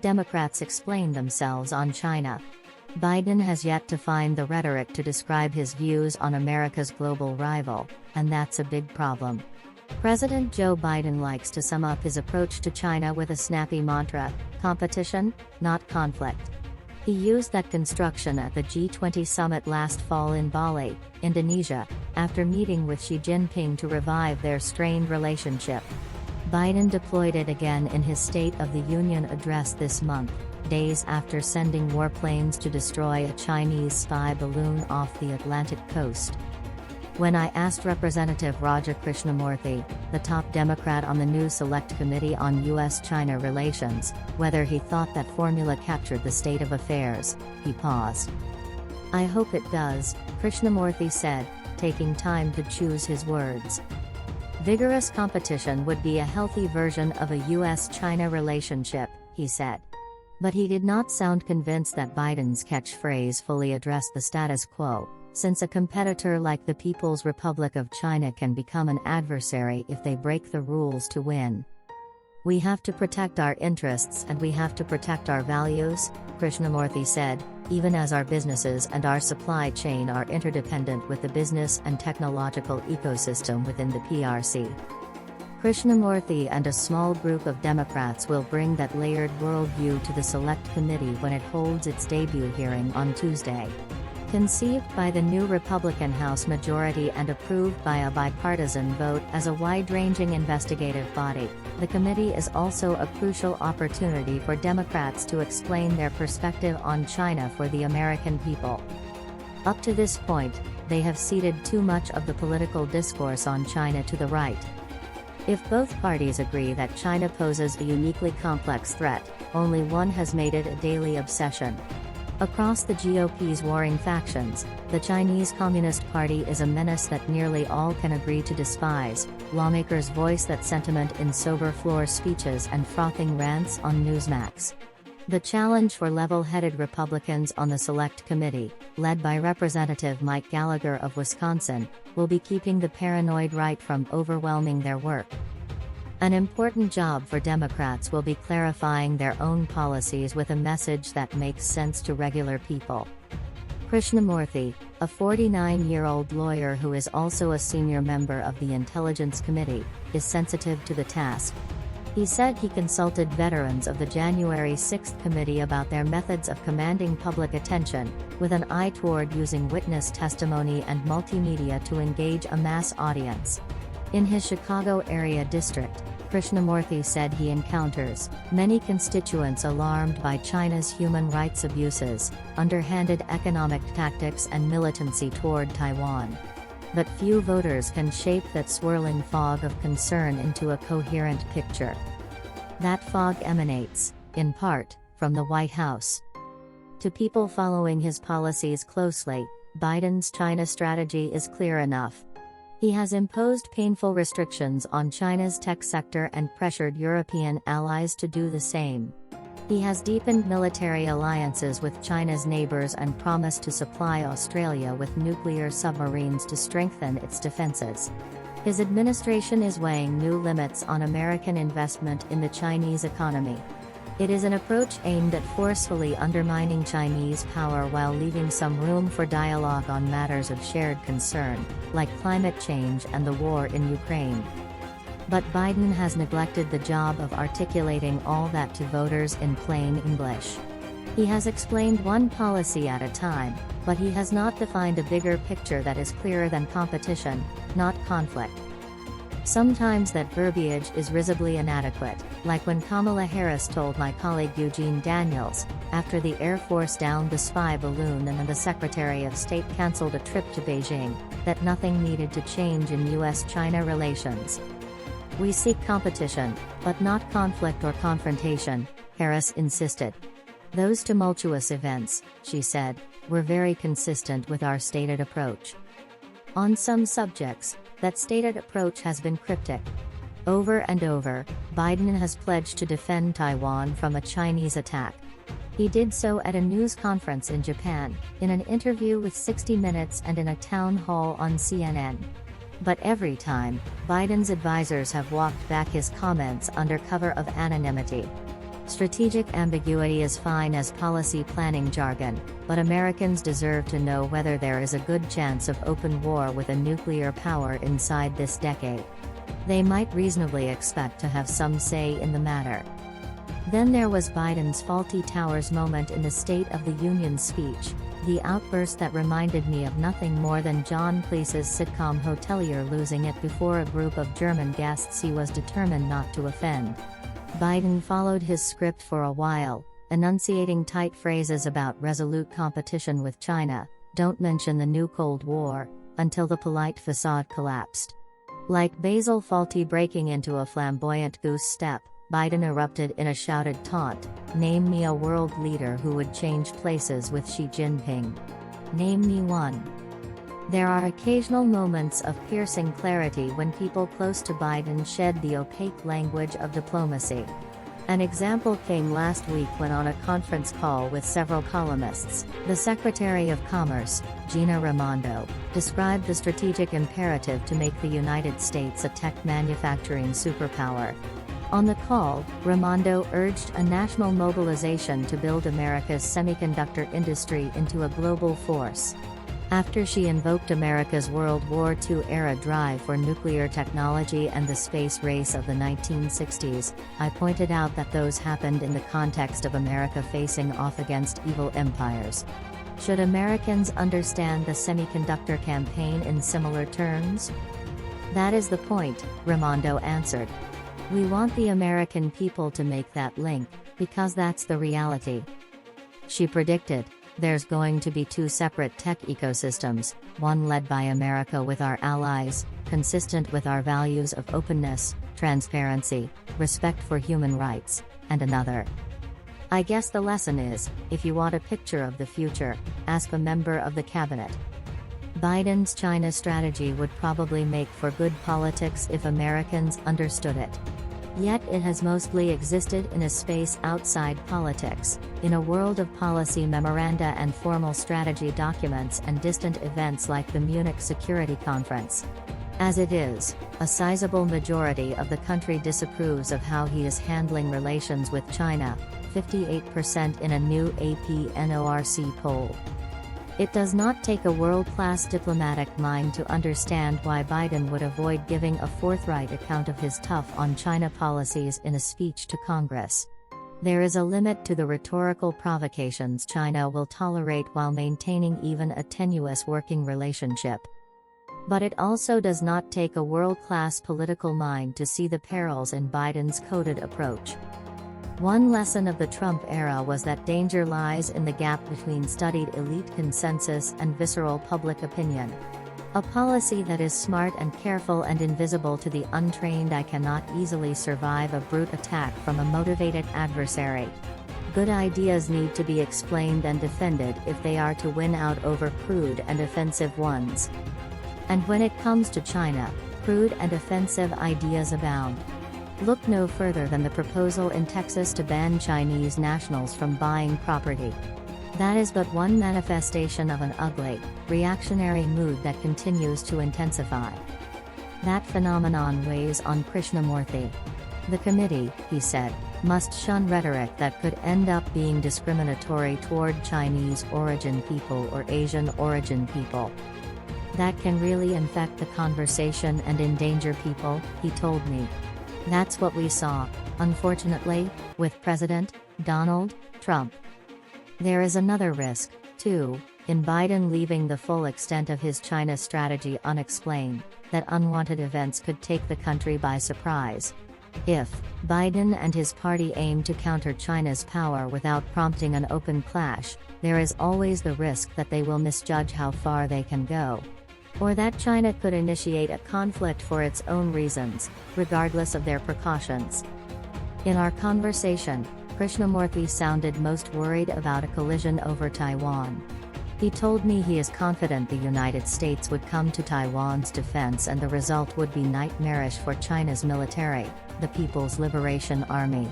Democrats explain themselves on China. Biden has yet to find the rhetoric to describe his views on America's global rival, and that's a big problem. President Joe Biden likes to sum up his approach to China with a snappy mantra: competition, not conflict. He used that construction at the G20 summit last fall in Bali, Indonesia, after meeting with Xi Jinping to revive their strained relationship. Biden deployed it again in his State of the Union address this month, days after sending warplanes to destroy a Chinese spy balloon off the Atlantic coast. When I asked Representative Raja Krishnamoorthi, the top Democrat on the new Select Committee on U.S.-China Relations, whether he thought that formula captured the state of affairs, he paused. "I hope it does," Krishnamoorthi said, taking time to choose his words. Vigorous competition would be a healthy version of a U.S.-China relationship, he said. But he did not sound convinced that Biden's catchphrase fully addressed the status quo, since a competitor like the People's Republic of China can become an adversary if they break the rules to win. "We have to protect our interests and we have to protect our values," Krishnamoorthi said, "even as our businesses and our supply chain are interdependent with the business and technological ecosystem within the PRC." Krishnamoorthi and a small group of Democrats will bring that layered worldview to the Select Committee when it holds its debut hearing on Tuesday. Conceived by the new Republican House majority and approved by a bipartisan vote as a wide-ranging investigative body, the committee is also a crucial opportunity for Democrats to explain their perspective on China for the American people. Up to this point, they have ceded too much of the political discourse on China to the right. If both parties agree that China poses a uniquely complex threat, only one has made it a daily obsession. Across the GOP's warring factions, the Chinese Communist Party is a menace that nearly all can agree to despise. Lawmakers voice that sentiment in sober floor speeches and frothing rants on Newsmax. The challenge for level-headed Republicans on the Select Committee, led by Representative Mike Gallagher of Wisconsin, will be keeping the paranoid right from overwhelming their work. An important job for Democrats will be clarifying their own policies with a message that makes sense to regular people. Krishnamoorthi, a 49-year-old lawyer who is also a senior member of the Intelligence Committee, is sensitive to the task. He said he consulted veterans of the January 6 committee about their methods of commanding public attention, with an eye toward using witness testimony and multimedia to engage a mass audience. In his Chicago area district, Krishnamoorthi said he encounters many constituents alarmed by China's human rights abuses, underhanded economic tactics and militancy toward Taiwan. But few voters can shape that swirling fog of concern into a coherent picture. That fog emanates, in part, from the White House. To people following his policies closely, Biden's China strategy is clear enough. He has imposed painful restrictions on China's tech sector and pressured European allies to do the same. He has deepened military alliances with China's neighbors and promised to supply Australia with nuclear submarines to strengthen its defenses. His administration is weighing new limits on American investment in the Chinese economy. It is an approach aimed at forcefully undermining Chinese power while leaving some room for dialogue on matters of shared concern, like climate change and the war in Ukraine. But Biden has neglected the job of articulating all that to voters in plain English. He has explained one policy at a time, but he has not defined a bigger picture that is clearer than competition, not conflict. Sometimes that verbiage is risibly inadequate, like when Kamala Harris told my colleague Eugene Daniels, after the Air Force downed the spy balloon and then the Secretary of State canceled a trip to Beijing, that nothing needed to change in U.S.-China relations. "We seek competition, but not conflict or confrontation," Harris insisted. "Those tumultuous events," she said, "were very consistent with our stated approach." On some subjects, that stated approach has been cryptic. Over and over, Biden has pledged to defend Taiwan from a Chinese attack. He did so at a news conference in Japan, in an interview with 60 Minutes and in a town hall on CNN. But every time, Biden's advisors have walked back his comments under cover of anonymity. Strategic ambiguity is fine as policy planning jargon, but Americans deserve to know whether there is a good chance of open war with a nuclear power inside this decade. They might reasonably expect to have some say in the matter. Then there was Biden's faulty towers moment in the State of the Union speech, the outburst that reminded me of nothing more than John Cleese's sitcom Hotelier losing it before a group of German guests he was determined not to offend. Biden followed his script for a while, enunciating tight phrases about resolute competition with China, don't mention the new Cold War, until the polite facade collapsed. Like Basil Fawlty breaking into a flamboyant goose step, Biden erupted in a shouted taunt, name me a world leader who would change places with Xi Jinping. Name me one. There are occasional moments of piercing clarity when people close to Biden shed the opaque language of diplomacy. An example came last week when on a conference call with several columnists, the Secretary of Commerce, Gina Raimondo, described the strategic imperative to make the United States a tech manufacturing superpower. On the call, Raimondo urged a national mobilization to build America's semiconductor industry into a global force. After she invoked America's World War II-era drive for nuclear technology and the space race of the 1960s, I pointed out that those happened in the context of America facing off against evil empires. Should Americans understand the semiconductor campaign in similar terms? That is the point, Raimondo answered. We want the American people to make that link, because that's the reality. She predicted, there's going to be two separate tech ecosystems, one led by America with our allies, consistent with our values of openness, transparency, respect for human rights, and another. I guess the lesson is, if you want a picture of the future, ask a member of the cabinet. Biden's China strategy would probably make for good politics if Americans understood it. Yet it has mostly existed in a space outside politics, in a world of policy memoranda and formal strategy documents and distant events like the Munich Security Conference. As it is, a sizable majority of the country disapproves of how he is handling relations with China, 58% in a new AP NORC poll. It does not take a world-class diplomatic mind to understand why Biden would avoid giving a forthright account of his tough-on-China policies in a speech to Congress. There is a limit to the rhetorical provocations China will tolerate while maintaining even a tenuous working relationship. But it also does not take a world-class political mind to see the perils in Biden's coded approach. One lesson of the Trump era was that danger lies in the gap between studied elite consensus and visceral public opinion. A policy that is smart and careful and invisible to the untrained eye cannot easily survive a brute attack from a motivated adversary. Good ideas need to be explained and defended if they are to win out over crude and offensive ones. And when it comes to China, crude and offensive ideas abound. Look no further than the proposal in Texas to ban Chinese nationals from buying property. That is but one manifestation of an ugly, reactionary mood that continues to intensify. That phenomenon weighs on Krishnamurthy. The committee, he said, must shun rhetoric that could end up being discriminatory toward Chinese origin people or Asian origin people. That can really infect the conversation and endanger people, he told me. That's what we saw, unfortunately, with President Donald Trump. There is another risk, too, in Biden leaving the full extent of his China strategy unexplained, that unwanted events could take the country by surprise. If Biden and his party aim to counter China's power without prompting an open clash, there is always the risk that they will misjudge how far they can go. Or that China could initiate a conflict for its own reasons, regardless of their precautions. In our conversation, Krishnamurthy sounded most worried about a collision over Taiwan. He told me he is confident the United States would come to Taiwan's defense and the result would be nightmarish for China's military, the People's Liberation Army.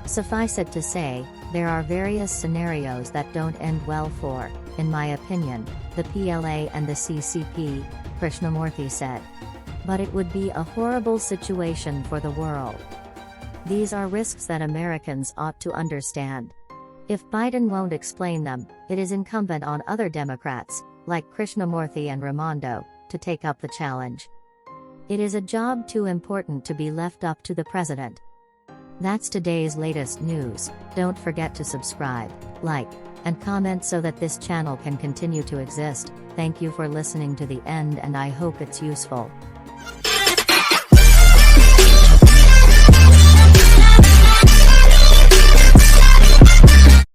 Suffice it to say, there are various scenarios that don't end well for, in my opinion, the PLA and the CCP, Krishnamurthy said. But it would be a horrible situation for the world. These are risks that Americans ought to understand. If Biden won't explain them, it is incumbent on other Democrats, like Krishnamurthy and Raimondo, to take up the challenge. It is a job too important to be left up to the president. That's today's latest news. Don't forget to subscribe, like, and comment so that this channel can continue to exist. Thank you for listening to the end, and I hope it's useful.